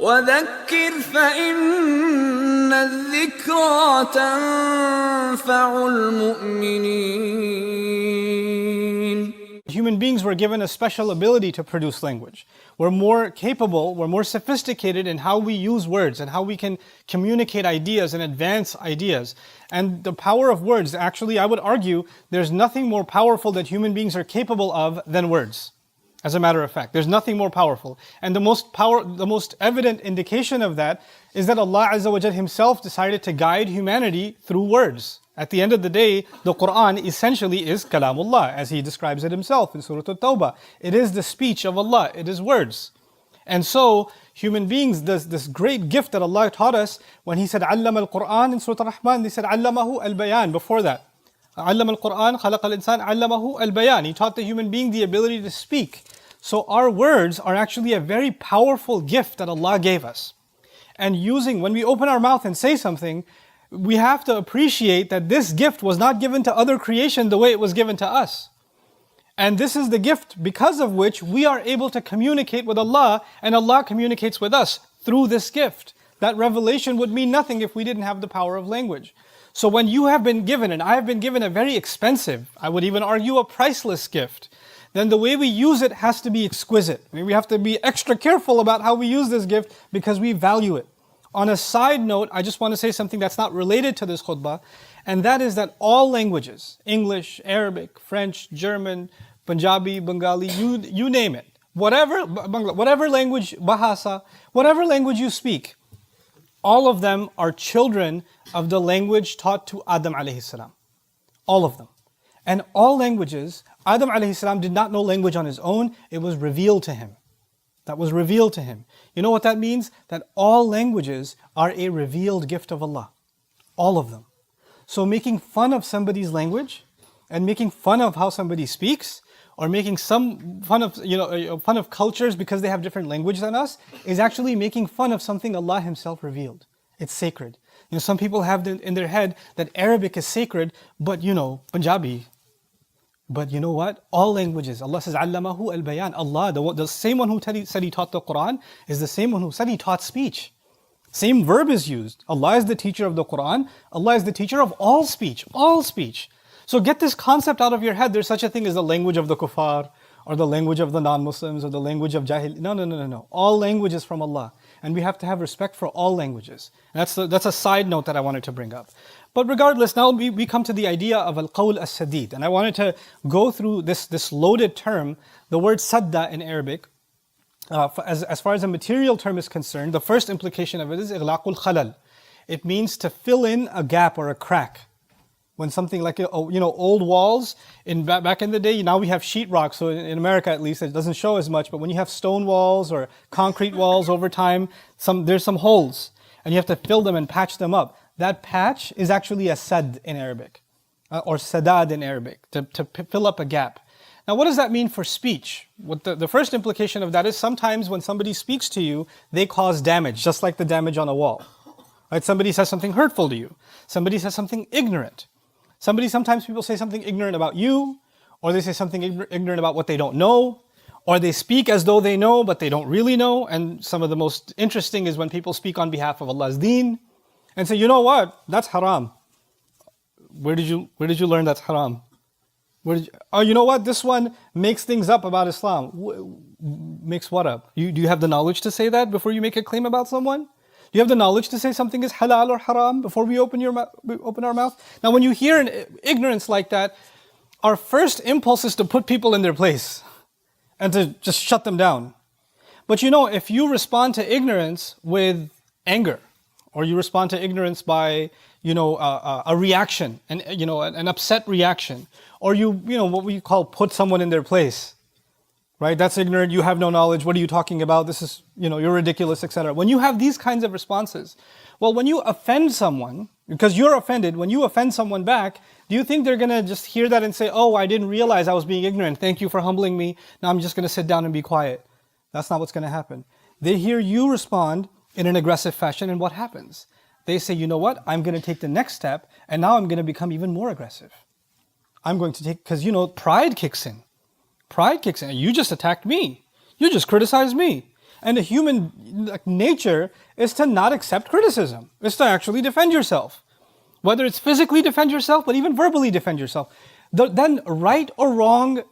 وذكر فإن الذكرى تنفع المؤمنين. Human beings were given a special ability to produce language. We're more capable, we're more sophisticated in how we use words and how we can communicate ideas and advance ideas. And the power of words, actually, I would argue, there's nothing more powerful that human beings are capable of than words. As a matter of fact, there's nothing more powerful. And the most evident indication of that is that Allah Azza wa Jal Himself decided to guide humanity through words. At the end of the day, the Qur'an essentially is kalamullah, as He describes it Himself in Surah At-Tawbah. It is the speech of Allah, it is words. And so, human beings, this great gift that Allah taught us, when He said, Allama al-Qur'an in Surah Ar-Rahman, He said, Allamahu al-Bayan, before that. Allama al-Qur'an, khalaqa al-insan, Allamahu al-Bayan. He taught the human being the ability to speak. So our words are actually a very powerful gift that Allah gave us. And when we open our mouth and say something, we have to appreciate that this gift was not given to other creation the way it was given to us. And this is the gift because of which we are able to communicate with Allah, and Allah communicates with us through this gift. That revelation would mean nothing if we didn't have the power of language. So when you have been given, and I have been given a very expensive, I would even argue a priceless gift, then the way we use it has to be exquisite. I mean, we have to be extra careful about how we use this gift because we value it. On a side note, I just want to say something that's not related to this khutbah, and that is that all languages, English, Arabic, French, German, Punjabi, Bengali, you name it, whatever language, Bahasa, whatever language you speak, all of them are children of the language taught to Adam alayhi salam. All of them. And all languages, Adam alayhi salam did not know language on his own, it was revealed to him. That was revealed to him. You know what that means? That all languages are a revealed gift of Allah. All of them. So making fun of somebody's language and making fun of how somebody speaks, or making some fun of cultures because they have different language than us, is actually making fun of something Allah Himself revealed. It's sacred. Some people have in their head that Arabic is sacred, but Punjabi. But you know what? All languages, Allah says, Allamahu al-Bayan. Allah, the same one who said He taught the Qur'an, is the same one who said He taught speech. Same verb is used. Allah is the teacher of the Qur'an. Allah is the teacher of all speech. All speech. So get this concept out of your head. There's such a thing as the language of the kuffar, or the language of the non-Muslims, or the language of jahil. No. All language is from Allah. And we have to have respect for all languages. And that's a side note that I wanted to bring up. But regardless, now we come to the idea of al-qawl as-sadid. And I wanted to go through this loaded term, the word sadda in Arabic. As far as a material term is concerned, the first implication of it is ighlaqul khalal. It means to fill in a gap or a crack. When something like old walls, back in the day, now we have sheetrock, so in America at least it doesn't show as much, but when you have stone walls or concrete walls over time, there's some holes, and you have to fill them and patch them up. That patch is actually a sad in Arabic, or sadad in Arabic, to fill up a gap. Now what does that mean for speech? What the first implication of that is sometimes when somebody speaks to you, they cause damage, just like the damage on a wall. Right? Somebody says something hurtful to you. Somebody says something ignorant. Sometimes people say something ignorant about you, or they say something ignorant about what they don't know, or they speak as though they know, but they don't really know. And some of the most interesting is when people speak on behalf of Allah's deen, and say, you know what, that's haram. Where did you learn that's haram? You know what, this one makes things up about Islam. Makes what up? Do you have the knowledge to say that before you make a claim about someone? Do you have the knowledge to say something is halal or haram before we open our mouth? Now when you hear an ignorance like that, our first impulse is to put people in their place and to just shut them down. But if you respond to ignorance with anger, or you respond to ignorance by a reaction, an upset reaction, or what we call put someone in their place. Right? That's ignorant, you have no knowledge, what are you talking about? This is, you're ridiculous, etc. When you have these kinds of responses, well, when you offend someone, because you're offended, when you offend someone back, do you think they're going to just hear that and say, oh, I didn't realize I was being ignorant, thank you for humbling me, now I'm just going to sit down and be quiet? That's not what's going to happen. They hear you respond in an aggressive fashion, and what happens? They say, you know what, I'm going to take the next step, and now I'm going to become even more aggressive. I'm going to take, because pride kicks in. Pride kicks in. You just attacked me. You just criticized me. And the human nature is to not accept criticism. It's to actually defend yourself. Whether it's physically defend yourself, but even verbally defend yourself. Then right or wrong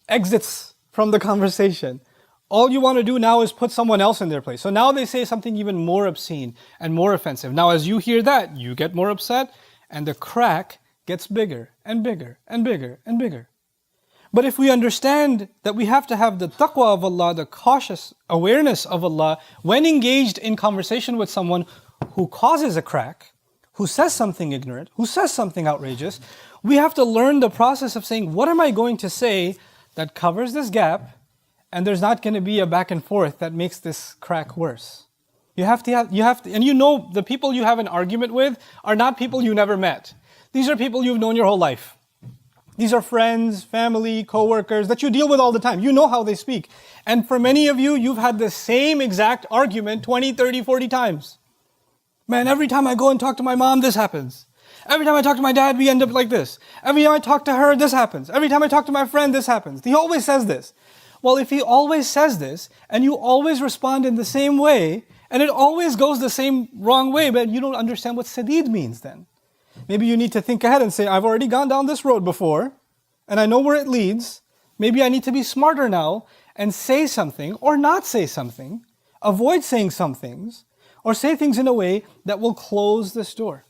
exits from the conversation. All you want to do now is put someone else in their place. So now they say something even more obscene and more offensive. Now as you hear that, you get more upset, and the crack gets bigger and bigger and bigger and bigger. But if we understand that we have to have the taqwa of Allah, the cautious awareness of Allah, when engaged in conversation with someone who causes a crack, who says something ignorant, who says something outrageous, we have to learn the process of saying, what am I going to say that covers this gap, and there's not going to be a back and forth that makes this crack worse. You have to, and you know the people you have an argument with are not people you never met. These are people you've known your whole life. These are friends, family, co-workers that you deal with all the time. You know how they speak. And for many of you, you've had the same exact argument 20, 30, 40 times. Man, every time I go and talk to my mom, this happens. Every time I talk to my dad, we end up like this. Every time I talk to her, this happens. Every time I talk to my friend, this happens. He always says this. Well, if he always says this, and you always respond in the same way, and it always goes the same wrong way, but you don't understand what sadid means then. Maybe you need to think ahead and say, I've already gone down this road before, and I know where it leads. Maybe I need to be smarter now and say something or not say something, avoid saying some things, or say things in a way that will close this door.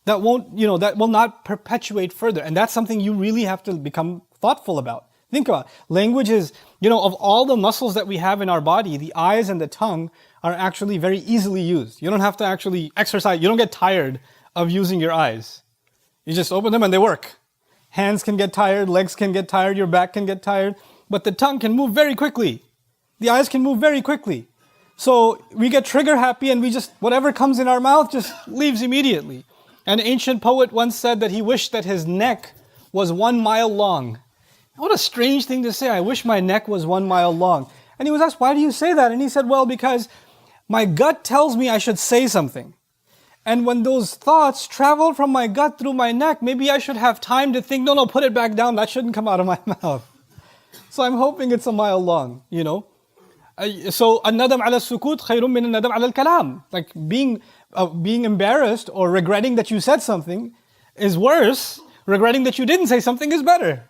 That won't, that will not perpetuate further. And that's something you really have to become thoughtful about. Think about it. Language is, of all the muscles that we have in our body, the eyes and the tongue are actually very easily used. You don't have to actually exercise. You don't get tired of using your eyes. You just open them and they work. Hands can get tired, legs can get tired, your back can get tired, but the tongue can move very quickly. The eyes can move very quickly. So we get trigger happy and whatever comes in our mouth just leaves immediately. An ancient poet once said that he wished that his neck was 1 mile long. What a strange thing to say. I wish my neck was 1 mile long. And he was asked, why do you say that? And he said, well, because my gut tells me I should say something. And when those thoughts travel from my gut through my neck, maybe I should have time to think, no, put it back down. That shouldn't come out of my mouth. So I'm hoping it's 1 mile long, So, الندم على السكوت خير من الندم على الكلام. Like being embarrassed or regretting that you said something is worse. Regretting that you didn't say something is better.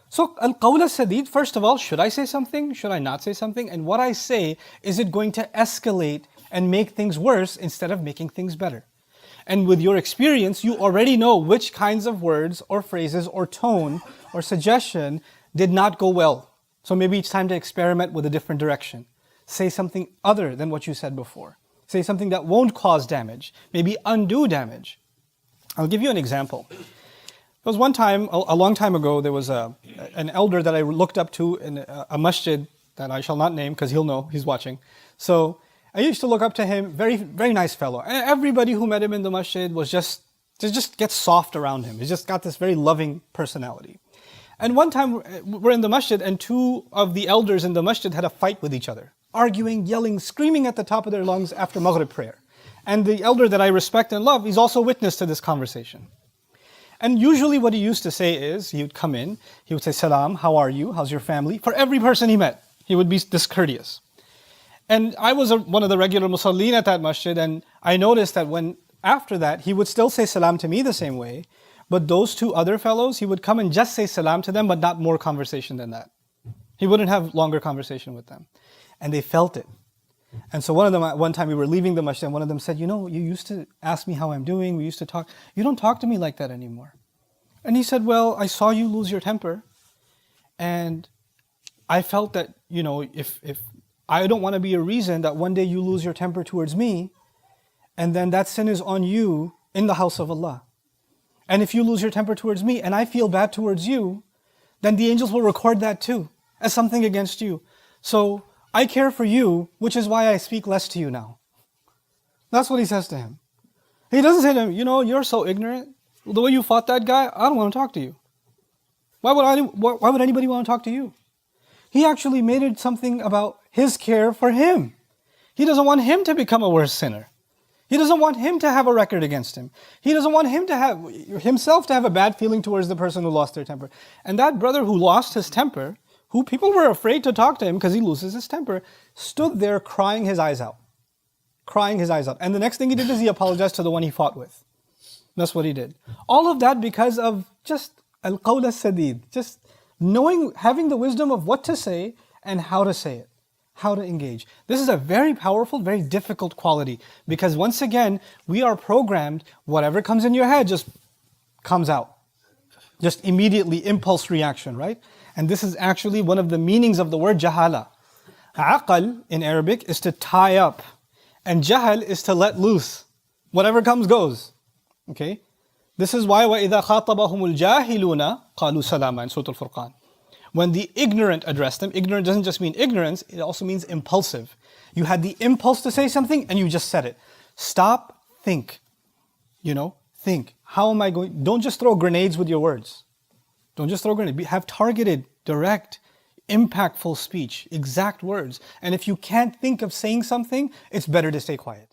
So al-qawl al-sadid, first of all, should I say something? Should I not say something? And what I say, is it going to escalate and make things worse instead of making things better? And with your experience, you already know which kinds of words or phrases or tone or suggestion did not go well. So maybe it's time to experiment with a different direction. Say something other than what you said before. Say something that won't cause damage, maybe undo damage. I'll give you an example. There was one time, a long time ago, there was an elder that I looked up to in a masjid that I shall not name because he'll know, he's watching. So I used to look up to him, very, very nice fellow. And everybody who met him in the masjid was just gets soft around him. He's just got this very loving personality. And one time we're in the masjid and two of the elders in the masjid had a fight with each other. Arguing, yelling, screaming at the top of their lungs after Maghrib prayer. And the elder that I respect and love, he's also witness to this conversation. And usually what he used to say is, he would come in, he would say, Salam, how are you? How's your family? For every person he met, he would be discourteous. And I was one of the regular musallin at that masjid, and I noticed that after that, he would still say salam to me the same way, but those two other fellows, he would come and just say salam to them, but not more conversation than that. He wouldn't have longer conversation with them. And they felt it. And so one time we were leaving the masjid, and one of them said, you used to ask me how I'm doing, we used to talk. You don't talk to me like that anymore. And he said, well, I saw you lose your temper. And I felt that, if I don't want to be a reason that one day you lose your temper towards me, and then that sin is on you in the house of Allah. And if you lose your temper towards me, and I feel bad towards you, then the angels will record that too, as something against you. So I care for you, which is why I speak less to you now. That's what he says to him. He doesn't say to him, you're so ignorant. The way you fought that guy, I don't want to talk to you. Why would anybody want to talk to you? He actually made it something about his care for him. He doesn't want him to become a worse sinner. He doesn't want him to have a record against him. He doesn't want himself to have a bad feeling towards the person who lost their temper. And that brother who lost his temper who people were afraid to talk to him because he loses his temper, stood there crying his eyes out. Crying his eyes out. And the next thing he did is he apologized to the one he fought with. That's what he did. All of that because of just al-qawl as-sadid, just knowing, having the wisdom of what to say and how to say it, how to engage. This is a very powerful, very difficult quality because once again, we are programmed, whatever comes in your head just comes out. Just immediately, impulse reaction, right? And this is actually one of the meanings of the word jahala. Aqal in Arabic is to tie up, and jahal is to let loose. Whatever comes goes. Okay? This is why وَإِذَا خَاطَبَهُمُ الْجَاهِلُونَ قَالُوا سَلَامًا in Surah Al-Furqan. When the ignorant address them, ignorant doesn't just mean ignorance, it also means impulsive. You had the impulse to say something and you just said it. Stop, think. Think. How am I going? Don't just throw grenades with your words. Don't just throw grenades. Have targeted, direct, impactful speech, exact words. And if you can't think of saying something, it's better to stay quiet.